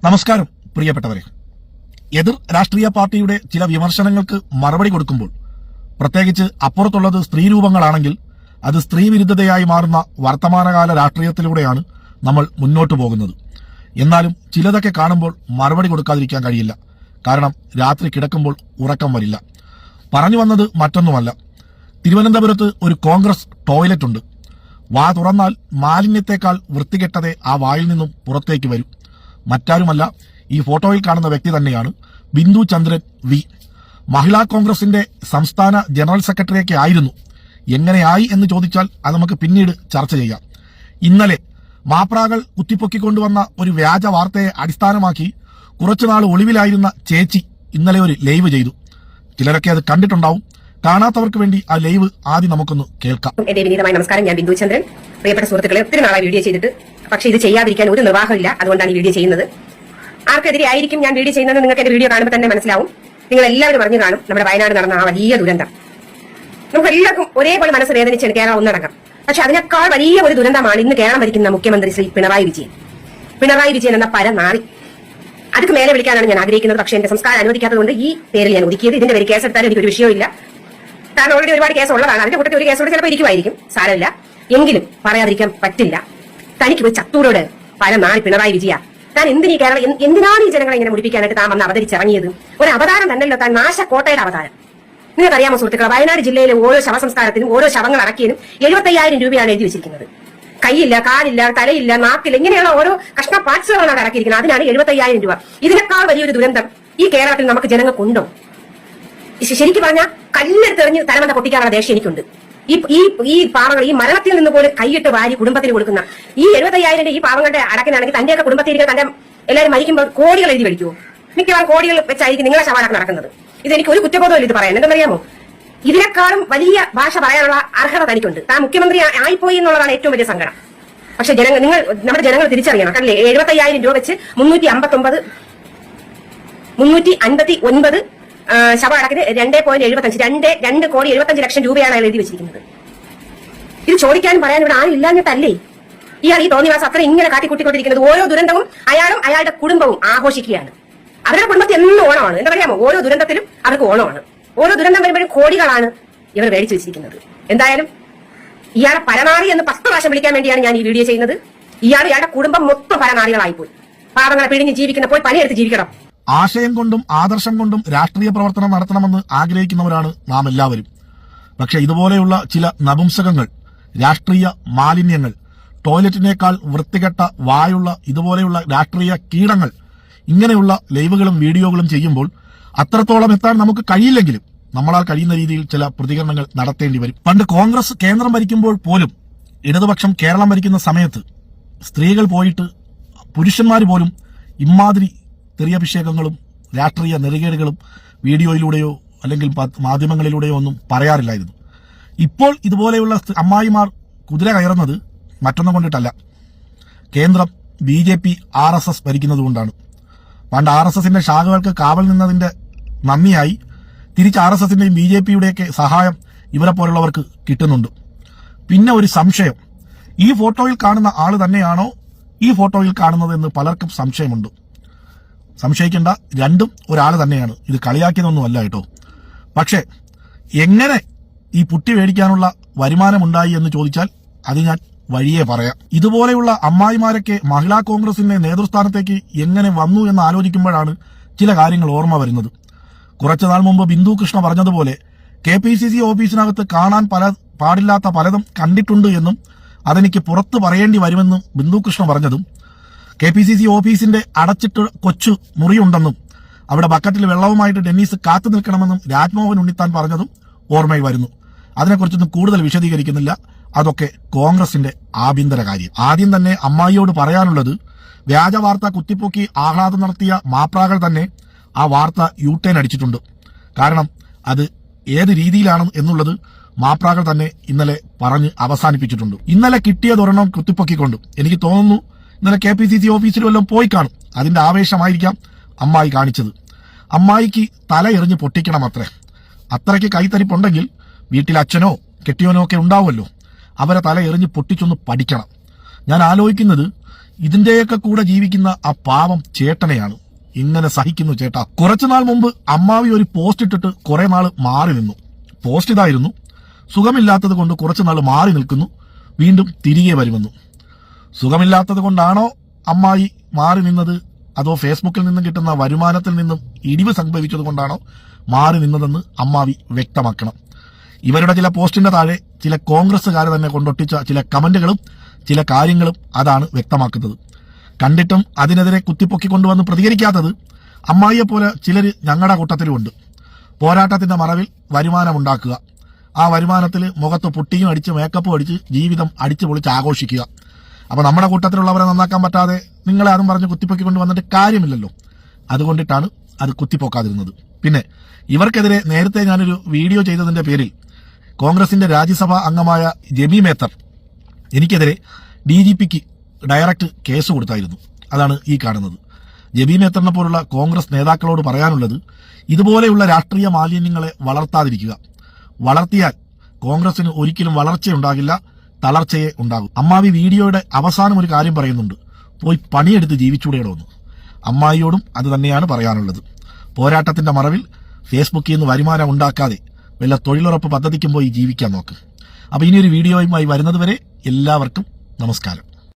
നമസ്കാരം പ്രിയപ്പെട്ടവരെ. എതിർ രാഷ്ട്രീയ പാർട്ടിയുടെ ചില വിമർശനങ്ങൾക്ക് മറുപടി കൊടുക്കുമ്പോൾ, പ്രത്യേകിച്ച് അപ്പുറത്തുള്ളത് സ്ത്രീരൂപങ്ങളാണെങ്കിൽ അത് സ്ത്രീവിരുദ്ധതയായി മാറുന്ന വർത്തമാനകാല രാഷ്ട്രീയത്തിലൂടെയാണ് നമ്മൾ മുന്നോട്ടു പോകുന്നത്. എന്നാലും ചിലതൊക്കെ കാണുമ്പോൾ മറുപടി കൊടുക്കാതിരിക്കാൻ കഴിയില്ല. കാരണം രാത്രി കിടക്കുമ്പോൾ ഉറക്കം വരില്ല. പറഞ്ഞു വന്നത് മറ്റൊന്നുമല്ല. തിരുവനന്തപുരത്ത് ഒരു കോൺഗ്രസ് ടോയ്ലറ്റ് ഉണ്ട്. വാ തുറന്നാൽ മാലിന്യത്തെക്കാൾ വൃത്തികെട്ടതേ ആ വായിൽ നിന്നും പുറത്തേക്ക് വരും. മറ്റാരുമല്ല, ഈ ഫോട്ടോയിൽ കാണുന്ന വ്യക്തി തന്നെയാണ് ബിന്ദു ചന്ദ്രൻ വി. മഹിളാ കോൺഗ്രസിന്റെ സംസ്ഥാന ജനറൽ സെക്രട്ടറിയൊക്കെ ആയിരുന്നു. എങ്ങനെയായി എന്ന് ചോദിച്ചാൽ അത് നമുക്ക് പിന്നീട് ചർച്ച ചെയ്യാം. ഇന്നലെ മാപ്രാകൾ കുത്തിപ്പൊക്കിക്കൊണ്ടുവന്ന ഒരു വ്യാജ വാർത്തയെ അടിസ്ഥാനമാക്കി കുറച്ചുനാൾ ഒളിവിലായിരുന്ന ചേച്ചി ഇന്നലെ ഒരു ലൈവ് ചെയ്തു. ചിലരൊക്കെ അത് കണ്ടിട്ടുണ്ടാവും. കാണാത്തവർക്ക് വേണ്ടി ആ ലൈവ് ആദ്യം നമുക്കൊന്ന് കേൾക്കാം. എന്റെ വിനീതമായ നമസ്കാരം. ഞാൻ ബിന്ദു ചന്ദ്രൻ. പ്രിയപ്പെട്ട സുഹൃത്തുക്കളെ, ഒത്തിരി നാളായി വീഡിയോ ചെയ്തിട്ട്, പക്ഷേ ഇത് ചെയ്യാതിരിക്കാൻ ഒരു നിർവാഹമില്ല. അതുകൊണ്ടാണ് ഈ വീഡിയോ ചെയ്യുന്നത്. ആർക്കെതിരെ ആയിരിക്കും ഞാൻ വീഡിയോ ചെയ്യുന്നത് നിങ്ങൾക്ക് എന്റെ വീഡിയോ കാണുമ്പോൾ തന്നെ മനസ്സിലാവും. നിങ്ങൾ എല്ലാവരും പറഞ്ഞു കാണും നമ്മുടെ വയനാട് നടന്ന ആ വലിയ ദുരന്തം. നമുക്ക് എല്ലാവർക്കും ഒരേപോലെ മനസ്സ് വേദനിച്ചാണ് കേരളം ഒന്നടങ്കം. പക്ഷെ അതിനേക്കാൾ വലിയ ഒരു ദുരന്തമാണ് ഇന്ന് കേരളം ഭരിക്കുന്ന മുഖ്യമന്ത്രി ശ്രീ പിണറായി വിജയൻ. പിണറായി വിജയൻ എന്ന പരനാറി. അതൊക്കെ മേലെ വിളിക്കാനാണ് ഞാൻ ആഗ്രഹിക്കുന്നത്. പക്ഷേ എന്റെ സംസ്കാരം അനുവദിക്കാത്തതുകൊണ്ട് ഈ പേരിൽ ഞാൻ ഒതുക്കിയത്. ഇതിന്റെ പേര് കേസെടുത്താലും എനിക്കൊരു വിഷയമില്ല. കാരണം ഓൾറെഡി ഒരുപാട് കേസ് ഉള്ളതാണ്. അതിന്റെ കൂട്ടത്തിൽ ഒരു കേസോട് ചിലപ്പോൾ ഇരിക്കുമായിരിക്കും, സാരമില്ല. എങ്കിലും പറയാതിരിക്കാൻ പറ്റില്ല. തനിക്ക് പോയി ചത്തൂരോട് പരനാറി പിണറായി വിജയ, താൻ എന്തിനീ കേരളം, എന്തിനാണ് ഈ ജനങ്ങളെ ഇങ്ങനെ മുടിപ്പിക്കാനായിട്ട് താൻ വന്ന് അവതരിച്ചിറങ്ങിയത്? ഒരു അവതാരം തന്നല്ലോ താൻ, നാശക്കോട്ടയുടെ അവതാരം. നിങ്ങൾക്കറിയാമോ സുഹൃത്തുക്കളെ, വയനാട് ജില്ലയിലെ ഓരോ ശവസംസ്കാരത്തിനും ഓരോ ശവങ്ങൾ അടക്കിയതിനും 70,000 രൂപയാണ് എഴുതി വെച്ചിരിക്കുന്നത്. കൈയില്ല, കാലില്ല, തലയില്ല, നാക്കില്ല, ഇങ്ങനെയുള്ള ഓരോ കഷ്ണ പാർട്സുകളാണ് അവിടെ അടക്കിയിരിക്കുന്നത്. അതിനാണ് 70,000 രൂപ. ഇതിനേക്കാൾ വലിയൊരു ദുരന്തം ഈ കേരളത്തിൽ നമുക്ക് ജനങ്ങൾക്കുണ്ടോ? ശരിക്കും പറഞ്ഞാൽ കല്ലെടുത്തെറിഞ്ഞ് തലമന്ത പൊട്ടിക്കാനുള്ള ദേഷ്യം എനിക്കുണ്ട്. ഈ പാവങ്ങൾ ഈ മരണത്തിൽ നിന്ന് പോലും കൈയിട്ട് വാരി കുടുംബത്തിന് കൊടുക്കുന്ന ഈ 70,000 ഈ പാവങ്ങളുടെ അടക്കിനാണെങ്കിൽ തന്റെയൊക്കെ കുടുംബത്തിരിക്കുന്ന തന്റെ എല്ലാവരും മരിക്കുമ്പോൾ കോടികൾ എഴുതി മേടിക്കുമോ? മിക്കവാറും കോടികൾ വെച്ചായിരിക്കും നിങ്ങളെ ശവടക്കം നടക്കുന്നത്. ഇതെനിക്ക് ഒരു കുറ്റബോധമില്ല ഇത് പറയാൻ. എന്തെന്നറിയാമോ, ഇതിനേക്കാളും വലിയ ഭാഷ പറയാനുള്ള അർഹത തനിക്കുണ്ട്. താൻ മുഖ്യമന്ത്രി ആയിപ്പോയി എന്നുള്ളതാണ് ഏറ്റവും വലിയ സങ്കടം. പക്ഷെ നമ്മുടെ ജനങ്ങൾ തിരിച്ചറിയണം. കണ്ടില്ലേ, 70,000 രൂപ വെച്ച് 359 ശവ അടക്കിന് 2.75 2,75,00,000 രൂപയാണ് അയാൾ എഴുതി വെച്ചിരിക്കുന്നത്. ഇത് ചോദിക്കാനും പറയാനും ഇവിടെ ആരും ഇല്ലാഞ്ഞിട്ടല്ലേ ഇയാൾ ഈ തോന്നിവാസം അത്ര ഇങ്ങനെ കാട്ടിക്കൂട്ടിക്കൊണ്ടിരിക്കുന്നത്? ഓരോ ദുരന്തവും അയാളും അയാളുടെ കുടുംബവും ആഘോഷിക്കുകയാണ്. അവരുടെ കുടുംബത്തിൽ എന്നും ഓണമാണ്. എന്താ പറയാമോ, ഓരോ ദുരന്തത്തിലും അവർക്ക് ഓണമാണ്. ഓരോ ദുരന്തം വരുമ്പോഴും കോടികളാണ് ഇവർ മേടിച്ചു വെച്ചിരിക്കുന്നത്. എന്തായാലും ഇയാളെ പരനാറി എന്ന് 10 പ്രാവശ്യം വിളിക്കാൻ വേണ്ടിയാണ് ഞാൻ ഈ വീഡിയോ ചെയ്യുന്നത്. ഇയാളുടെ കുടുംബം മൊത്തം പരനാറികളായിപ്പോയി. പാവങ്ങളെ പിഴിഞ്ഞ് ജീവിക്കുന്ന, പോയി പണിയെടുത്ത് ജീവിക്കണം. ആശയം കൊണ്ടും ആദർശം കൊണ്ടും രാഷ്ട്രീയ പ്രവർത്തനം നടത്തണമെന്ന് ആഗ്രഹിക്കുന്നവരാണ് നാം എല്ലാവരും. പക്ഷെ ഇതുപോലെയുള്ള ചില നപുംസകങ്ങൾ, രാഷ്ട്രീയ മാലിന്യങ്ങൾ, ടോയ്ലറ്റിനേക്കാൾ വൃത്തികെട്ട വായുള്ള ഇതുപോലെയുള്ള രാഷ്ട്രീയ കീടങ്ങൾ ഇങ്ങനെയുള്ള ലൈവുകളും വീഡിയോകളും ചെയ്യുമ്പോൾ അത്രത്തോളം എത്താൻ നമുക്ക് കഴിയില്ലെങ്കിലും നമ്മളാൽ കഴിയുന്ന രീതിയിൽ ചില പ്രതികരണങ്ങൾ നടത്തേണ്ടി വരും. പണ്ട് കോൺഗ്രസ് കേന്ദ്രം ഭരിക്കുമ്പോൾ പോലും, ഇടതുപക്ഷം കേരളം ഭരിക്കുന്ന സമയത്ത് സ്ത്രീകൾ പോയിട്ട് പുരുഷന്മാർ പോലും ഇമാതിരി തെറിയഭിഷേകങ്ങളും രാഷ്ട്രീയ നെറികേടുകളും വീഡിയോയിലൂടെയോ അല്ലെങ്കിൽ മാധ്യമങ്ങളിലൂടെയോ ഒന്നും പറയാറില്ലായിരുന്നു. ഇപ്പോൾ ഇതുപോലെയുള്ള അമ്മായിമാർ കുതിര കയറുന്നത് മറ്റൊന്നും കൊണ്ടിട്ടല്ല. കേന്ദ്രം BJP RSS ഭരിക്കുന്നതുകൊണ്ടാണ്. പണ്ട് RSSന്റെ ശാഖകൾക്ക് കാവൽ നിന്നതിന്റെ നന്ദിയായി തിരിച്ച് RSSന്റെയും BJPയുടെയൊക്കെ സഹായം ഇവരെ പോലുള്ളവർക്ക് കിട്ടുന്നുണ്ട്. പിന്നെ ഒരു സംശയം, ഈ ഫോട്ടോയിൽ കാണുന്ന ആള് തന്നെയാണോ ഈ ഫോട്ടോയിൽ കാണുന്നതെന്ന് പലർക്കും സംശയമുണ്ട്. സംശയിക്കേണ്ട, രണ്ടും ഒരാൾ തന്നെയാണ്. ഇത് കളിയാക്കിയതൊന്നുമല്ല കേട്ടോ. പക്ഷെ എങ്ങനെ ഈ പുട്ടി മേടിക്കാനുള്ള വരുമാനമുണ്ടായി എന്ന് ചോദിച്ചാൽ അത് ഞാൻ വഴിയേ പറയാം. ഇതുപോലെയുള്ള അമ്മായിമാരൊക്കെ മഹിളാ കോൺഗ്രസിന്റെ നേതൃസ്ഥാനത്തേക്ക് എങ്ങനെ വന്നു എന്ന് ആലോചിക്കുമ്പോഴാണ് ചില കാര്യങ്ങൾ ഓർമ്മ വരുന്നത്. കുറച്ചുനാൾ മുമ്പ് ബിന്ദു കൃഷ്ണ പറഞ്ഞതുപോലെ KPCC ഓഫീസിനകത്ത് കാണാൻ പാടില്ലാത്ത പലതും കണ്ടിട്ടുണ്ട് എന്നും അതെനിക്ക് പുറത്ത് പറയേണ്ടി വരുമെന്നും ബിന്ദു കൃഷ്ണ പറഞ്ഞതും, KPCC ഓഫീസിന്റെ അടച്ചിട്ട് കൊച്ചു മുറിയുണ്ടെന്നും അവിടെ ബക്കറ്റിൽ വെള്ളവുമായിട്ട് ഡെന്നീസ് കാത്തു നിൽക്കണമെന്നും രാജ്മോഹൻ ഉണ്ണിത്താൻ പറഞ്ഞതും ഓർമ്മയിൽ വരുന്നു. അതിനെക്കുറിച്ചൊന്നും കൂടുതൽ വിശദീകരിക്കുന്നില്ല. അതൊക്കെ കോൺഗ്രസിന്റെ ആഭ്യന്തര കാര്യം. ആദ്യം തന്നെ അമ്മായിയോട് പറയാനുള്ളത്, വ്യാജ വാർത്ത കുത്തിപ്പൊക്കി ആഹ്ലാദം നടത്തിയ മാപ്രാകൾ തന്നെ ആ വാർത്ത യൂട്ടേൺ അടിച്ചിട്ടുണ്ട്. കാരണം അത് ഏത് രീതിയിലാണ് എന്നുള്ളത് മാപ്രാകൾ തന്നെ ഇന്നലെ പറഞ്ഞ് അവസാനിപ്പിച്ചിട്ടുണ്ട്. ഇന്നലെ കിട്ടിയതൊരെണ്ണം കുത്തിപ്പൊക്കിക്കൊണ്ട് എനിക്ക് തോന്നുന്നു ഇന്നലെ KPCC ഓഫീസിൽ വല്ലതും പോയി കാണും. അതിന്റെ ആവേശമായിരിക്കാം അമ്മായി കാണിച്ചത്. അമ്മായിക്ക് തല എറിഞ്ഞ് പൊട്ടിക്കണം അത്രേ. അത്രയ്ക്ക് കൈത്തരിപ്പുണ്ടെങ്കിൽ വീട്ടിൽ അച്ഛനോ കെട്ടിയോനോ ഒക്കെ ഉണ്ടാവുമല്ലോ, അവരെ തല എറിഞ്ഞ് പൊട്ടിച്ചൊന്ന് പഠിക്കണം. ഞാൻ ആലോചിക്കുന്നത്, ഇതിന്റെയൊക്കെ കൂടെ ജീവിക്കുന്ന ആ പാവം ചേട്ടനെയാണ് ഇങ്ങനെ സഹിക്കുന്നു ചേട്ടാ. കുറച്ചുനാൾ മുമ്പ് അമ്മാവി ഒരു പോസ്റ്റ് ഇട്ടിട്ട് കുറെ നാൾ മാറി നിന്നു. പോസ്റ്റ് ഇതായിരുന്നു: സുഖമില്ലാത്തത് കൊണ്ട് കുറച്ചുനാൾ മാറി നിൽക്കുന്നു, വീണ്ടും തിരികെ വരുമെന്നു. സുഖമില്ലാത്തത് കൊണ്ടാണോ അമ്മായി മാറി നിന്നത്, അതോ ഫേസ്ബുക്കിൽ നിന്നും കിട്ടുന്ന വരുമാനത്തിൽ നിന്നും ഇടിവ് സംഭവിച്ചത് കൊണ്ടാണോ മാറി നിന്നതെന്ന് അമ്മാവി വ്യക്തമാക്കണം. ഇവരുടെ ചില പോസ്റ്റിന്റെ താഴെ ചില കോൺഗ്രസ്സുകാർ തന്നെ കൊണ്ടൊട്ടിച്ച ചില കമന്റുകളും ചില കാര്യങ്ങളും അതാണ് വ്യക്തമാക്കുന്നത്. കണ്ടിട്ടും അതിനെതിരെ കുത്തിപ്പൊക്കിക്കൊണ്ടുവന്ന് പ്രതികരിക്കാത്തത് അമ്മായിയെ പോലെ ചിലർ ഞങ്ങളുടെ കൂട്ടത്തിലുമുണ്ട്. പോരാട്ടത്തിന്റെ മറവിൽ വരുമാനമുണ്ടാക്കുക, ആ വരുമാനത്തിൽ മുഖത്ത് പുട്ടിയും അടിച്ച് മേക്കപ്പും അടിച്ച് ജീവിതം അടിച്ചു പൊളിച്ച് ആഘോഷിക്കുക. അപ്പൊ നമ്മുടെ കൂട്ടത്തിലുള്ളവരെ നന്നാക്കാൻ പറ്റാതെ നിങ്ങളെ അതും പറഞ്ഞ് കുത്തിപ്പൊക്കിക്കൊണ്ട് വന്നിട്ട് കാര്യമില്ലല്ലോ. അതുകൊണ്ടിട്ടാണ് അത് കുത്തിപ്പൊക്കാതിരുന്നത്. പിന്നെ ഇവർക്കെതിരെ നേരത്തെ ഞാനൊരു വീഡിയോ ചെയ്തതിന്റെ പേരിൽ കോൺഗ്രസിന്റെ രാജ്യസഭാ അംഗമായ ജെബി മേത്തർ എനിക്കെതിരെ DGPക്ക് ഡയറക്റ്റ് കേസ് കൊടുത്തായിരുന്നു. അതാണ് ഈ കാണുന്നത്. ജെബി മേത്തറിനെ പോലുള്ള കോൺഗ്രസ് നേതാക്കളോട് പറയാനുള്ളത്, ഇതുപോലെയുള്ള രാഷ്ട്രീയ മാലിന്യങ്ങളെ വളർത്താതിരിക്കുക. വളർത്തിയാൽ കോൺഗ്രസിന് ഒരിക്കലും വളർച്ചയുണ്ടാകില്ല, തളർച്ചയെ ഉണ്ടാകും. അമ്മാവി വീഡിയോയുടെ അവസാനം ഒരു കാര്യം പറയുന്നുണ്ട്: പോയി പണിയെടുത്ത് ജീവിച്ചൂടെയോന്ന്. അമ്മായിയോടും അത് തന്നെയാണ് പറയാനുള്ളത്. പോരാട്ടത്തിന്റെ മറവിൽ ഫേസ്ബുക്കിൽ നിന്ന് വരുമാനം ഉണ്ടാക്കാതെ വല്ല തൊഴിലുറപ്പ് പദ്ധതിക്കും പോയി ജീവിക്കാൻ നോക്ക്. അപ്പൊ ഇനിയൊരു വീഡിയോയുമായി വരുന്നത് വരെ എല്ലാവർക്കും നമസ്കാരം.